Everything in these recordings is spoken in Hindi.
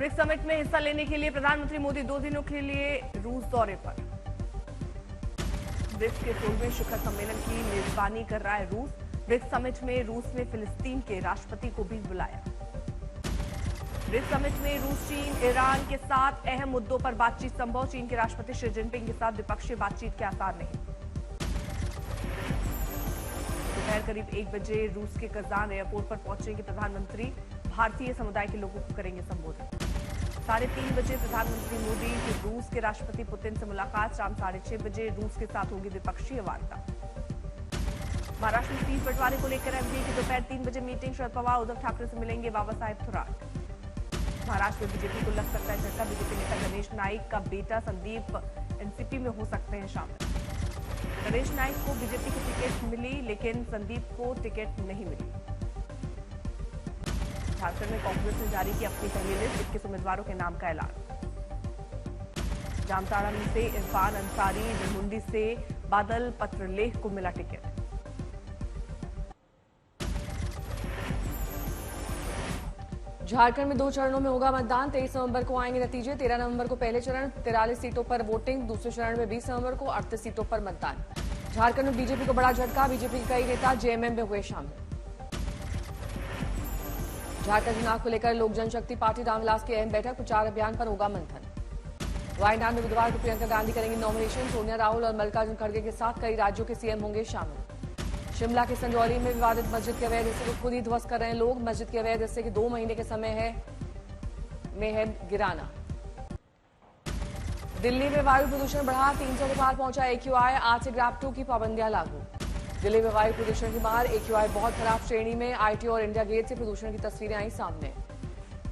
ब्रिक्स समिट में हिस्सा लेने के लिए प्रधानमंत्री मोदी 2 दिनों के लिए रूस दौरे पर। ब्रिक्स के 16वें शिखर सम्मेलन की मेजबानी कर रहा है रूस। ब्रिक्स समिट में रूस ने फिलिस्तीन के राष्ट्रपति को भी बुलाया। ब्रिक्स समिट में रूस, चीन, ईरान के 7 अहम मुद्दों पर बातचीत संभव। चीन के राष्ट्रपति शी जिनपिंग के साथ द्विपक्षीय बातचीत के आसार नहीं। दोपहर करीब 1 बजे रूस के कजान एयरपोर्ट पर पहुंचेंगे प्रधानमंत्री। भारतीय समुदाय के लोगों को करेंगे संबोधित। 3:30 बजे प्रधानमंत्री मोदी की रूस के राष्ट्रपति पुतिन से मुलाकात। शाम 6:30 बजे रूस के साथ होगी द्विपक्षीय वार्ता। महाराष्ट्र में सीट बंटवारे को लेकर एमपी की दोपहर 3 बजे मीटिंग। शरद पवार उद्धव ठाकरे से मिलेंगे बाबा साहेब थोराट। महाराष्ट्र में बीजेपी को लग सकता है झटका। बीजेपी नेता गणेश नाइक का बेटा संदीप एनसीपी में हो सकते हैं शामिल। गणेश नाइक को बीजेपी की टिकट मिली, लेकिन संदीप को टिकट नहीं मिली। झारखंड में कांग्रेस ने जारी की अपनी पहली लिस्ट। 21 उम्मीदवारों के नाम का ऐलान। जामताड़ा से इरफान अंसारी, जरमुंडी से बादल पत्रलेख को मिला टिकट। झारखंड में 2 चरणों में होगा मतदान। 23 नवंबर को आएंगे नतीजे। 13 नवंबर को पहले चरण, 43 सीटों पर वोटिंग। दूसरे चरण में 20 नवंबर को 38 सीटों पर मतदान। झारखंड में बीजेपी को बड़ा झटका। बीजेपी के कई नेता जेएमएम में हुए शामिल। झारखंड चुनाव को लेकर लोक जनशक्ति पार्टी रामविलास की अहम बैठक। प्रचार अभियान पर होगा मंथन। वायनाड में बुधवार को प्रियंका गांधी करेंगी नॉमिनेशन। सोनिया, राहुल और मल्लिकार्जुन खड़गे के साथ कई राज्यों के सीएम होंगे शामिल। शिमला के संजौली में विवादित मस्जिद के अवैध हिस्से को खुद ही ध्वस्त कर रहे हैं लोग। मस्जिद के अवैध हिस्से के 2 महीने के समय में है गिराना। दिल्ली में वायु प्रदूषण बढ़ा। 300 के पार पहुंचा AQI। आज से ग्राफ 2 की पाबंदियां लागू। दिल्ली में वायु प्रदूषण की मार। AQI बहुत खराब श्रेणी में। आईटी और इंडिया गेट से प्रदूषण की तस्वीरें आई सामने।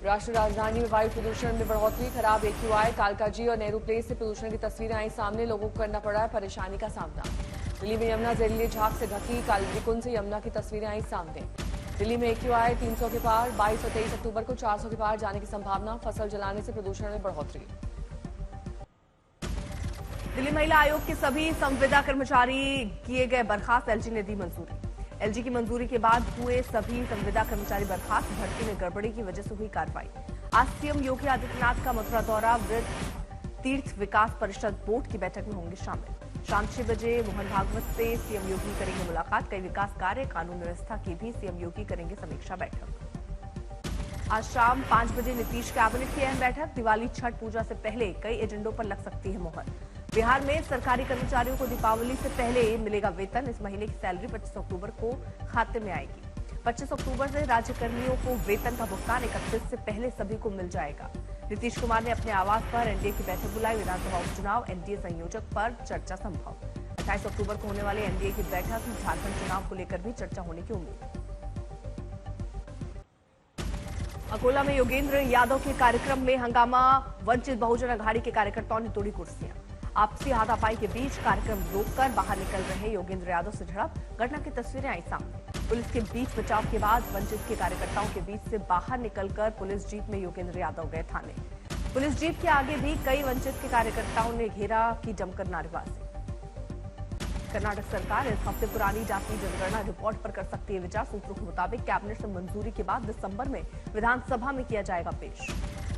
राष्ट्रीय राजधानी में वायु प्रदूषण में बढ़ोतरी। खराब AQI। कालकाजी और नेहरू प्लेस से प्रदूषण की तस्वीरें आई सामने। लोगों को करना पड़ा है परेशानी का सामना। दिल्ली में यमुना जहरीले झाग से ढकी। कालीकुंड से यमुना की तस्वीरें आई सामने। दिल्ली में AQI 300 के पार। 22 और 23 अक्टूबर को 400 के पार जाने की संभावना। फसल जलाने से प्रदूषण में बढ़ोतरी। दिल्ली महिला आयोग के सभी संविदा कर्मचारी किए गए बर्खास्त। एलजी ने दी मंजूरी। एलजी की मंजूरी के बाद हुए सभी संविदा कर्मचारी बर्खास्त। भर्ती में गड़बड़ी की वजह से हुई कार्रवाई। आज सीएम योगी आदित्यनाथ का मथुरा दौरा। वृद्ध तीर्थ विकास परिषद बोर्ड की बैठक में होंगे शामिल। शाम 6 बजे मोहन भागवत से सीएम योगी करेंगे मुलाकात। कई विकास कार्य, कानून व्यवस्था की भी सीएम योगी करेंगे समीक्षा बैठक। आज शाम 5 बजे नीतीश कैबिनेट की अहम बैठक। दिवाली, छठ पूजा से पहले कई एजेंडों पर लग सकती है मोहर। बिहार में सरकारी कर्मचारियों को दीपावली से पहले मिलेगा वेतन। इस महीने की सैलरी 25 अक्टूबर को खाते में आएगी। 25 अक्टूबर से राज्यकर्मियों को वेतन का भुगतान 31 से पहले सभी को मिल जाएगा। नीतीश कुमार ने अपने आवास पर एनडीए की बैठक बुलाई। विधानसभा उपचुनाव, एनडीए संयोजक पर चर्चा संभव। 28 अक्टूबर को होने वाली एनडीए की बैठक में झारखंड चुनाव को लेकर भी चर्चा होने की उम्मीद। अकोला में योगेंद्र यादव के कार्यक्रम में हंगामा। वंचित बहुजन अघाड़ी के कार्यकर्ताओं ने तोड़ी कुर्सियां। आपसी हाथापाई के बीच कार्यक्रम रोककर बाहर निकल रहे योगेंद्र यादव से झड़प। घटना की तस्वीरें आई सामने। पुलिस के बीच बचाव के बाद वंचित के कार्यकर्ताओं के बीच से बाहर निकलकर पुलिस जीप में योगेंद्र यादव गए थाने। पुलिस जीप के आगे भी कई वंचित के कार्यकर्ताओं ने घेरा की जमकर नारेबाजी। कर्नाटक सरकार इस हफ्ते पुरानी जातीय जनगणना रिपोर्ट पर कर सकती है विचार। सूत्रों के मुताबिक कैबिनेट से मंजूरी के बाद दिसंबर में विधानसभा में किया जाएगा पेश।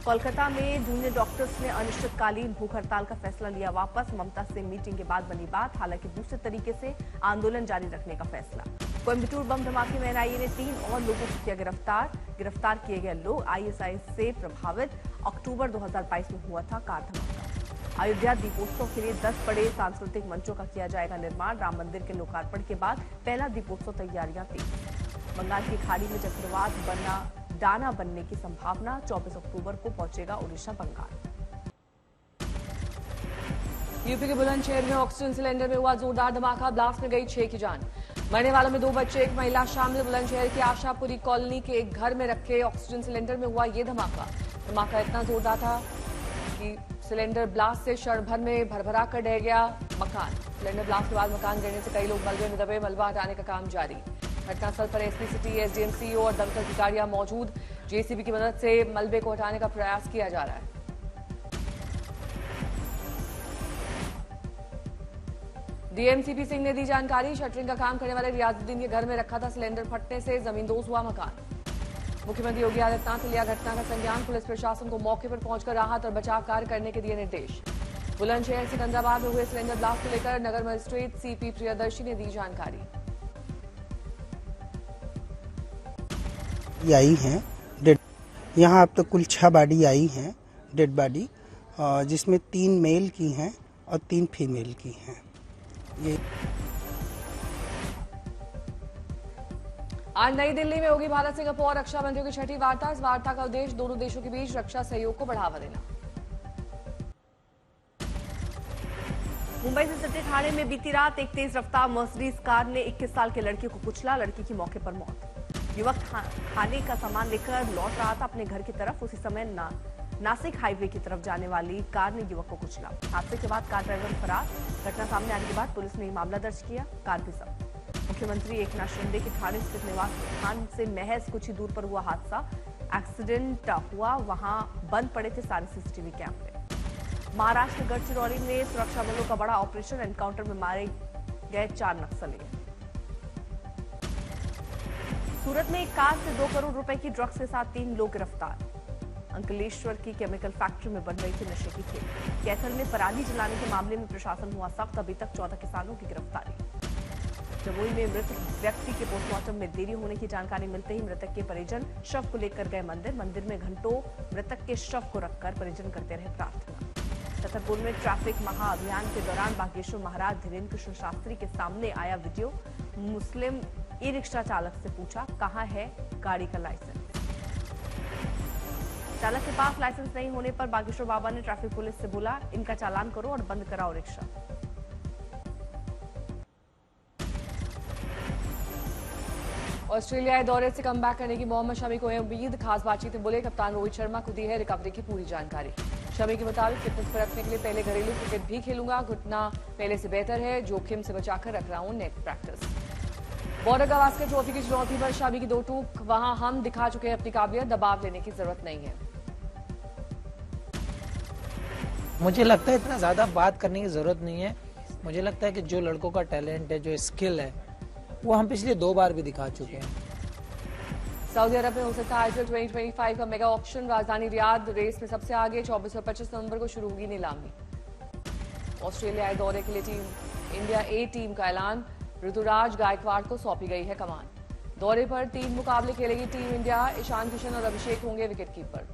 कोलकाता में जूनियर डॉक्टर्स ने अनिश्चितकालीन भूख हड़ताल का फैसला लिया वापस। ममता से मीटिंग के बाद बनी बात। हालांकि दूसरे तरीके से आंदोलन जारी रखने का फैसला। कोयम्बटूर बम धमाके में एनआईए ने 3 और लोगों को किया गिरफ्तार। गिरफ्तार किए गए लोग आईएसआई से प्रभावित। अक्टूबर 2022 में हुआ था कार धमाका। अयोध्या दीपोत्सव के लिए 10 बड़े सांस्कृतिक मंचों का किया जाएगा निर्माण। राम मंदिर के लोकार्पण के बाद पहला दीपोत्सव तैयारियां तेज। बंगाल की खाड़ी में चक्रवात डाना बनने की संभावना। 24 अक्टूबर को पहुंचेगा ओडिशा, बंगाल। यूपी के बुलंदशहर में ऑक्सीजन सिलेंडर में हुआ जोरदार धमाका। ब्लास्ट में गई 6 की जान। मरने वालों में 2 बच्चे, 1 महिला शामिल। बुलंदशहर की आशापुरी कॉलोनी के एक घर में रखे ऑक्सीजन सिलेंडर में हुआ ये धमाका। धमाका इतना जोरदार था कि सिलेंडर ब्लास्ट से क्षण भर में भरभरा कर ढह गया मकान। सिलेंडर ब्लास्ट के बाद मकान गिरने से कई लोग मलबे में दबे। मलबा हटाने का काम जारी। घटनास्थल पर एसपी सिटी, एसडीएम, सीओ और दमकल की गाड़ियां मौजूद। जेसीबी की मदद से मलबे को हटाने का प्रयास किया जा रहा है। डीएम सिंह ने दी जानकारी। शटरिंग का काम करने वाले रियाजुद्दीन के घर में रखा था सिलेंडर। फटने से जमींदोज हुआ मकान। मुख्यमंत्री योगी आदित्यनाथ ने लिया घटना का संज्ञान। पुलिस प्रशासन को मौके पर पहुंचकर राहत और बचाव कार्य करने के दिए निर्देश। बुलंदशहर सिकंदराबाद में हुए सिलेंडर ब्लास्ट को लेकर नगर मजिस्ट्रेट सीपी प्रियदर्शी ने दी जानकारी। आई हैं डेड, यहाँ अब तक कुल 6 बॉडी आई हैं, डेड बॉडी, जिसमें 3 मेल की हैं और 3 फीमेल की हैं। ये आज नई दिल्ली में होगी भारत सिंगापुर रक्षा मंत्रियों की छठी वार्ता। इस वार्ता का उद्देश्य दोनों देशों के बीच रक्षा सहयोग को बढ़ावा देना। मुंबई से सटे थाने में बीती रात एक तेज रफ्तार मर्सिडीज कार ने 21 साल के लड़के को कुचला। लड़की की मौके पर मौत। युवक खाने का सामान लेकर लौट रहा था अपने घर की तरफ। उसी समय नासिक हाईवे की तरफ जाने वाली कार ने युवक को कुचला। हादसे के बाद कार ड्राइवर फरार। घटना सामने आने के बाद पुलिस ने मामला दर्ज किया, कार भी जब्त। मुख्यमंत्री एकनाथ शिंदे के थाने स्थित निवास स्थान से महज कुछ ही दूर पर हुआ हादसा। एक्सीडेंट हुआ, वहां बंद पड़े थे सारे सीसीटीवी कैमरे। महाराष्ट्र के गढ़चिरौली में सुरक्षा बलों का बड़ा ऑपरेशन। एनकाउंटर में मारे गए 4 नक्सली। सूरत में एक कार से 2 करोड़ रुपए की ड्रग्स के साथ 3 लोग गिरफ्तार। अंकलेश्वर की केमिकल फैक्ट्री में बन रही थी नशे की खेल। कैथल में पराली जलाने के मामले में प्रशासन हुआ सख्त। अभी तक 14 किसानों की गिरफ्तारी। जमुई में मृत व्यक्ति के पोस्टमार्टम में देरी होने की जानकारी मिलते ही मृतक के परिजन शव को लेकर गए मंदिर में घंटों मृतक के शव को रखकर परिजन करते रहे प्रार्थना। छतरपुर में ट्रैफिक महाअभियान के दौरान बागेश्वर महाराज धीरेन्द्र कृष्ण शास्त्री के सामने आया वीडियो। मुस्लिम ई रिक्शा चालक से पूछा, कहां है गाड़ी का लाइसेंस। चालक के पास लाइसेंस नहीं होने पर बागेश्वर बाबा ने ट्रैफिक पुलिस से बोला, इनका चालान करो और बंद कराओ रिक्शा। ऑस्ट्रेलियाई दौरे से कम बैक करने की मोहम्मद शमी को उम्मीद। खास बातचीत में बोले कप्तान रोहित शर्मा को दी है रिकवरी की पूरी जानकारी। शमी के मुताबिक फिटनेस पर रखने के लिए पहले घरेलू क्रिकेट भी खेलूंगा। घुटना पहले से बेहतर है, जोखिम से बचाकर रख रहा हूं net practice. Border Gavaskar trophy की चुनौती पर शमी की 2 टूक। वहां हम दिखा चुके हैं अपनी काबिलियत, दबाव लेने की जरूरत नहीं है। मुझे लगता है इतना ज्यादा बात करने की जरूरत नहीं है। मुझे लगता है कि जो लड़कों का टैलेंट है, जो स्किल है, वो हम पिछले 2 बार भी दिखा चुके हैं। सऊदी अरब में हो सकता है IPL 2025 का मेगा ऑक्शन। राजधानी रियाद रेस में सबसे आगे। 24 और 25 नवंबर को शुरू होगी नीलामी। ऑस्ट्रेलियाई दौरे के लिए इंडिया A टीम का ऐलान। ऋतुराज गायकवाड़ को सौंपी गई है कमान। दौरे पर 3 मुकाबले खेलेगी टीम इंडिया। ईशान किशन और अभिषेक होंगे विकेटकीपर।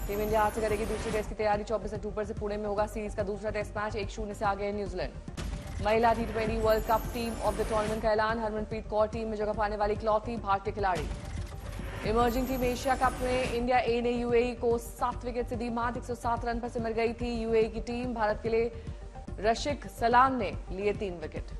टीम इंडिया आज से करेगी दूसरे टेस्ट की तैयारी। 24 अक्टूबर से पुणे में होगा सीरीज का दूसरा टेस्ट मैच। 1-0 से आगे है न्यूजीलैंड। महिला T20 world cup team of the tournament का ऐलान। हरमनप्रीत कौर टीम में जगह पाने वाली इकलौती भारतीय खिलाड़ी। इमर्जिंग टीम एशिया कप में इंडिया A ने UAE को 7 विकेट से दी मात। 107 रन पर सिमर गई थी UAE की टीम। भारत के लिए रशिक सलाम ने लिए 3 विकेट।